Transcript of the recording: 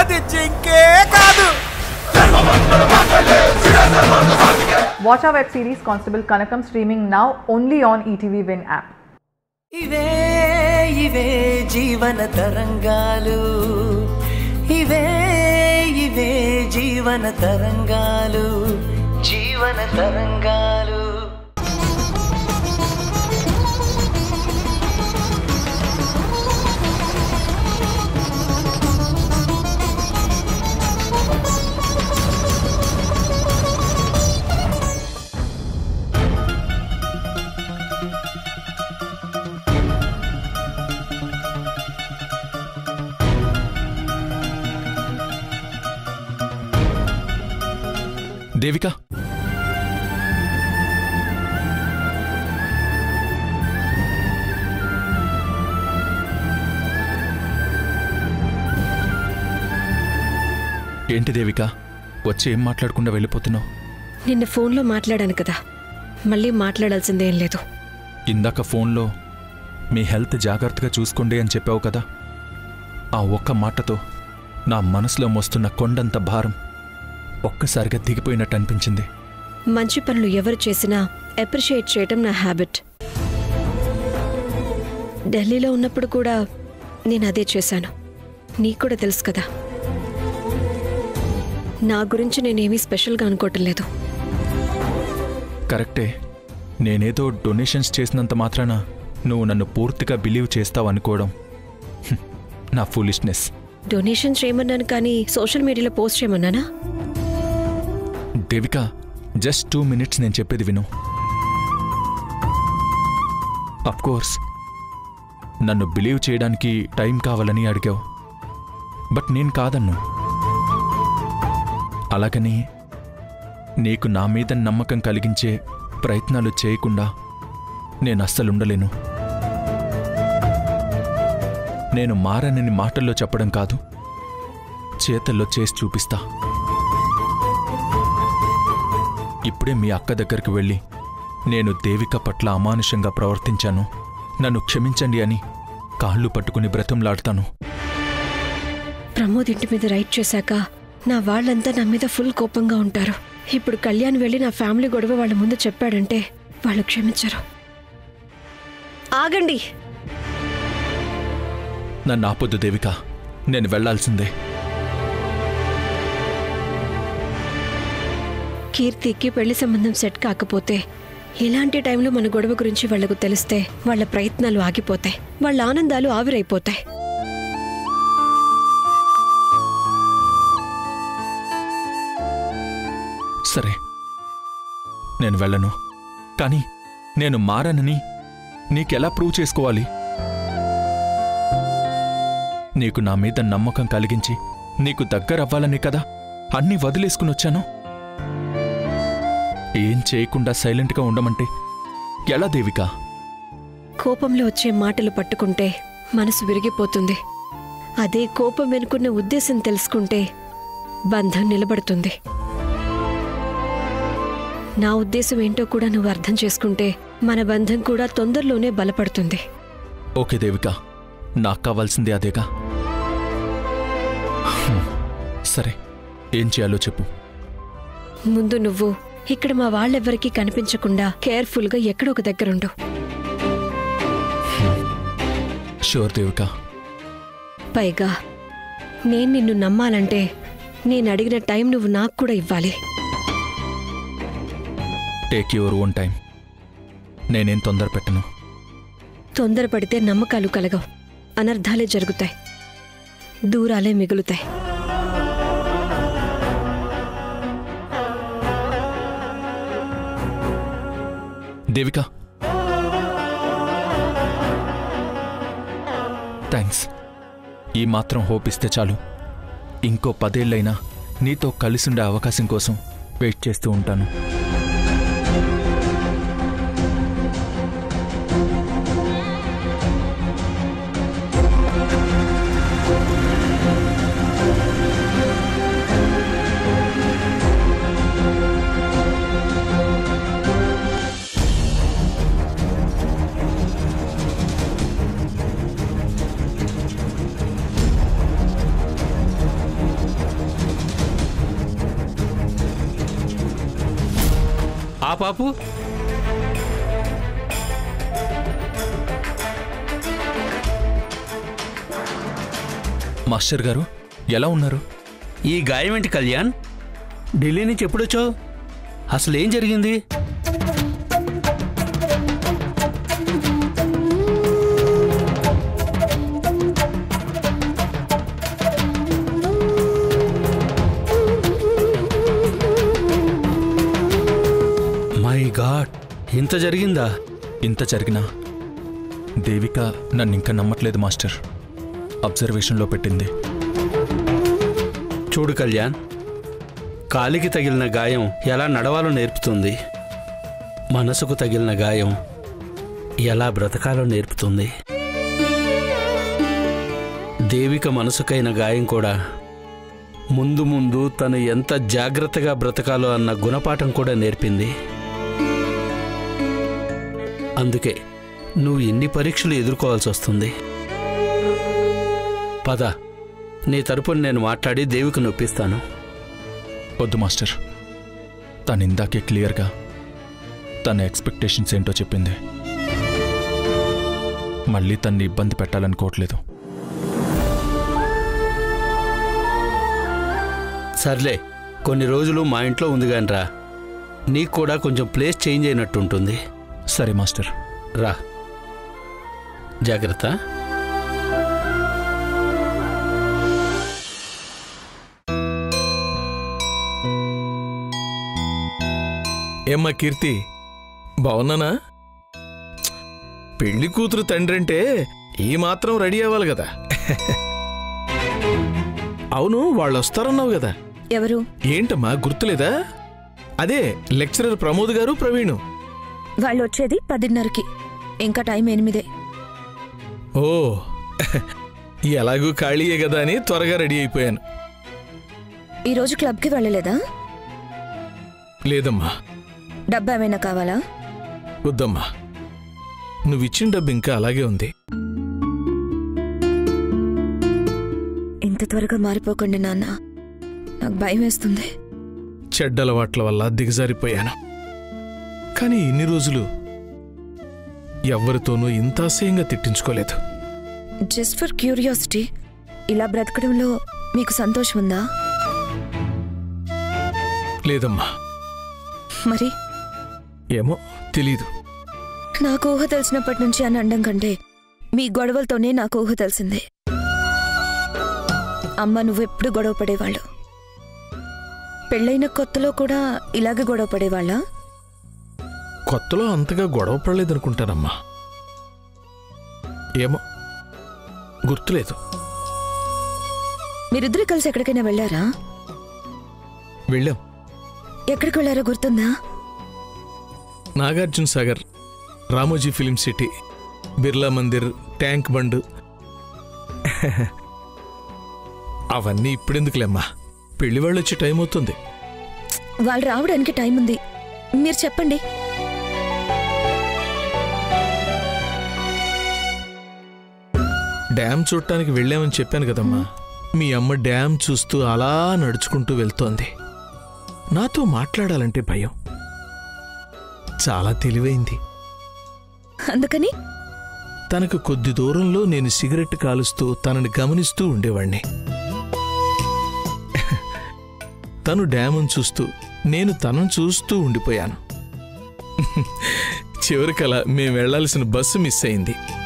అది జింకే కాదు. Watch our web series Constable Kanakam streaming now only on ETV Win app. ఇవే ఇవే జీవన తరంగాలు, ఇవే ఇవే జీవన తరంగాలు, జీవన తరంగాలు. దేవిక, ఏంటి దేవిక, వచ్చి ఏం మాట్లాడకుండా వెళ్ళిపోతున్నావు? నిన్న ఫోన్లో మాట్లాడాను కదా, మళ్ళీ మాట్లాడాల్సిందేం లేదు. ఇందాక ఫోన్లో మీ హెల్త్ జాగ్రత్తగా చూసుకోండి అని చెప్పావు కదా. ఆ ఒక్క మాటతో నా మనసులో మోస్తున్న కొండంత భారం ఒక్కసారిగా దిగిపోయినట్టు అనిపించింది. మంచి పనులు ఎవరు చేసినా అప్రిషియేట్ చేయటం నా హ్యాబిట్. ఢిల్లీలో ఉన్నప్పుడు కూడా నేను అదే చేశాను. నీకు కూడా తెలుసు కదా. నా గురించి నేనేమీ స్పెషల్గా అనుకోవటం లేదు. కరెక్టే, నేనేదో డొనేషన్స్ చేసినంత మాత్రాన నువ్వు నన్ను పూర్తిగా బిలీవ్ చేస్తావు అనుకోవడం నా ఫూలిష్నెస్. డొనేషన్ చేయమన్నాను కానీ సోషల్ మీడియాలో పోస్ట్ చేయమన్నానా? దేవిక, జస్ట్ 2 minutes నేను చెప్పేది విను. అఫ్కోర్స్ నన్ను బిలీవ్ చేయడానికి టైం కావాలని అడిగావు, బట్ నేను కాదన్ను. అలాగని నీకు నా మీద నమ్మకం కలిగించే ప్రయత్నాలు చేయకుండా నేను అస్సలుండలేను. నేను మారనని మాటల్లో చెప్పడం కాదు, చేతల్లో చేసి చూపిస్తా. ఇప్పుడే మీ అక్క దగ్గరికి వెళ్ళి నేను దేవిక పట్ల అమానుషంగా ప్రవర్తించాను, నన్ను క్షమించండి అని కాళ్ళు పట్టుకుని బ్రతంలాడతాను. ప్రమోద్ ఇంటి మీద రైట్ చేశాక నా వాళ్ళంతా నా మీద ఫుల్ కోపంగా ఉంటారు. ఇప్పుడు కళ్యాణ్ వెళ్ళి నా ఫ్యామిలీ గొడవ వాళ్ళ ముందు చెప్పాడంటే వాళ్ళు క్షమించరు. ఆగండి, నన్ను ఆపొద్దు దేవిక, నేను వెళ్లాల్సిందే. కీర్తికి పెళ్లి సంబంధం సెట్ కాకపోతే ఇలాంటి టైంలో మన గొడవ గురించి వాళ్లకు తెలిస్తే వాళ్ళ ప్రయత్నాలు ఆగిపోతాయి, వాళ్ళ ఆనందాలు ఆవిరైపోతాయి. సరే, నేను వెళ్ళను. కానీ నేను మారనని నీకెలా ప్రూవ్ చేసుకోవాలి? నీకు నా మీద నమ్మకం కలిగించి నీకు దగ్గరవ్వాలని కదా అన్నీ వదిలేసుకుని వచ్చాను. ఏం చేయకుండా సైలెంట్గా ఉండమంటే ఎలా దేవిక? కోపంలో వచ్చే మాటలు పట్టుకుంటే మనసు విరిగిపోతుంది. అదే కోపం వెనుకున్న ఉద్దేశం తెలుసుకుంటే బంధం నిలబడుతుంది. నా ఉద్దేశం ఏంటో కూడా నువ్వు అర్థం చేసుకుంటే మన బంధం కూడా తొందరలోనే బలపడుతుంది. ఓకే దేవిక, నాకు కావాల్సిందే అదేగా. సరే, ఏం చేయాలో చెప్పు. ముందు నువ్వు ఇక్కడ మా వాళ్ళెవ్వరికీ కనిపించకుండా కేర్ఫుల్గా ఎక్కడో ఒక దగ్గరుండు. షూర్ దేవిక. పైగా నేను నిన్ను నమ్మాలంటే నేను అడిగిన టైం నువ్వు నాకు కూడా ఇవ్వాలి. Take your own time. నేనేం తొందర పెట్టను. తొందరపడితే నమ్మకాలు కలగవు, అనర్థాలే జరుగుతాయి, దూరాలే మిగులుతాయి. దేవిక, థ్యాంక్స్. ఈ మాత్రం హోప్ ఇస్తే చాలు. ఇంకో 10 ఏళ్ళైనా నీతో కలిసుండే అవకాశం కోసం వెయిట్ చేస్తూ ఉంటాను. ఆ పాపు మాస్టర్ గారు ఎలా ఉన్నారు? ఈ గాయం ఏంటి కళ్యాణ్? ఢిల్లీ నుంచి ఎప్పుడొచ్చావు? అసలు ఏం జరిగింది? మై గాడ్, ఇంత జరిగిందా? ఇంత జరిగినా దేవిక నన్ను ఇంకా నమ్మట్లేదు మాస్టర్. అబ్జర్వేషన్లో పెట్టింది. చూడు కళ్యాణ్, కాలికి తగిలిన గాయం ఎలా నడవాలో నేర్పుతుంది, మనసుకు తగిలిన గాయం ఎలా బ్రతకాలో నేర్పుతుంది. దేవిక మనసుకైన గాయం కూడా ముందు ముందు తను ఎంత జాగ్రత్తగా బ్రతకాలో అన్న గుణపాఠం కూడా నేర్పింది. అందుకే నువ్వు ఎన్ని పరీక్షలు ఎదుర్కోవాల్సి వస్తుంది. పద, నీ తరపున నేను మాట్లాడి దేవికి నొప్పిస్తాను. వద్దు మాస్టర్, తను ఇందాకే క్లియర్గా తన ఎక్స్పెక్టేషన్స్ ఏంటో చెప్పింది. మళ్ళీ తన్ని ఇబ్బంది పెట్టాలనుకోవట్లేదు. సర్లే, కొన్ని రోజులు మా ఇంట్లో ఉంది గానిరా, నీకు కూడా కొంచెం ప్లేస్ చేంజ్ అయినట్టుంటుంది. సరే మాస్టర్. రా, జాగ్రత్త. ఏమ్మా కీర్తి, బావున్నానా? పెళ్లి కూతురు తండ్రి అంటే ఈ మాత్రం రెడీ అవ్వాలి కదా. అవును, వాళ్ళు వస్తారన్నావు కదా. ఎవరు? ఏంటమ్మా గుర్తులేదా? అదే లెక్చరర్ ప్రమోద్ గారు, ప్రవీణు. వాళ్ళు వచ్చేది 10:30కి. ఇంకా టైం 8. ఓ, ఎలాగూ ఖాళీయే కదా అని త్వరగా రెడీ అయిపోయాను. ఈరోజు క్లబ్కి వెళ్ళలేదా? లేదమ్మా. డబ్బా ఏమైనా కావాలా? వద్దమ్మా, నువ్విచ్చిన డబ్బు ఇంకా అలాగే ఉంది. ఇంత త్వరగా మారిపోకండి నాన్న, నాకు భయం వేస్తుంది. చెడ్డలవాట్ల వల్ల దిగజారిపోయాను. కానీ ఇన్ని రోజులు ఎవ్వరితోనూ ఇంత అసహ్యంగా తిట్టించుకోలేదు. జస్ట్ ఫర్ క్యూరియాసిటీ, ఇలా బ్రతకడంలో మీకు సంతోషం ఉందా? లేదమ్మా. మరి ఏమో తెలీదు. నాకు ఊహ తెలిసినప్పటి నుంచి అని అనడం కంటే మీ గొడవలతోనే నాకు ఊహ తెలిసిందే. అమ్మ నువ్వెప్పుడు గొడవ పడేవాళ్ళు. పెళ్ళైన కొత్తలో కూడా ఇలాగే గొడవ పడేవాళ్ళా? కొత్తలో అంతగా గొడవ పడలేదనుకుంటానమ్మా. ఏమో గుర్తులేదు. మీరిద్దరూ కలిసి ఎక్కడికైనా వెళ్ళారా? వెళ్ళాం. ఎక్కడికి వెళ్ళారో గుర్తుందా? Nagarjuna Sagar, Ramoji film city, Birla Mandir, tank bund. అవన్నీ ఇప్పుడెందుకులేమ్మా, పెళ్లి వాళ్ళు వచ్చే టైం అవుతుంది. వాళ్ళు రావడానికి టైం ఉంది, మీరు చెప్పండి. డ్యామ్ చూడటానికి వెళ్ళామని చెప్పాను కదమ్మా. మీ అమ్మ డ్యామ్ చూస్తూ అలా నడుచుకుంటూ వెళ్తోంది. నాతో మాట్లాడాలంటే భయం. చాలా తెలివైంది. అందుకని తనకు కొద్ది దూరంలో నేను సిగరెట్ కాలుస్తూ తనని గమనిస్తూ ఉండేవాణ్ణి. తను డ్యామును చూస్తూ, నేను తనను చూస్తూ ఉండిపోయాను. చివరికలా మేం వెళ్లాల్సిన బస్సు మిస్ అయింది.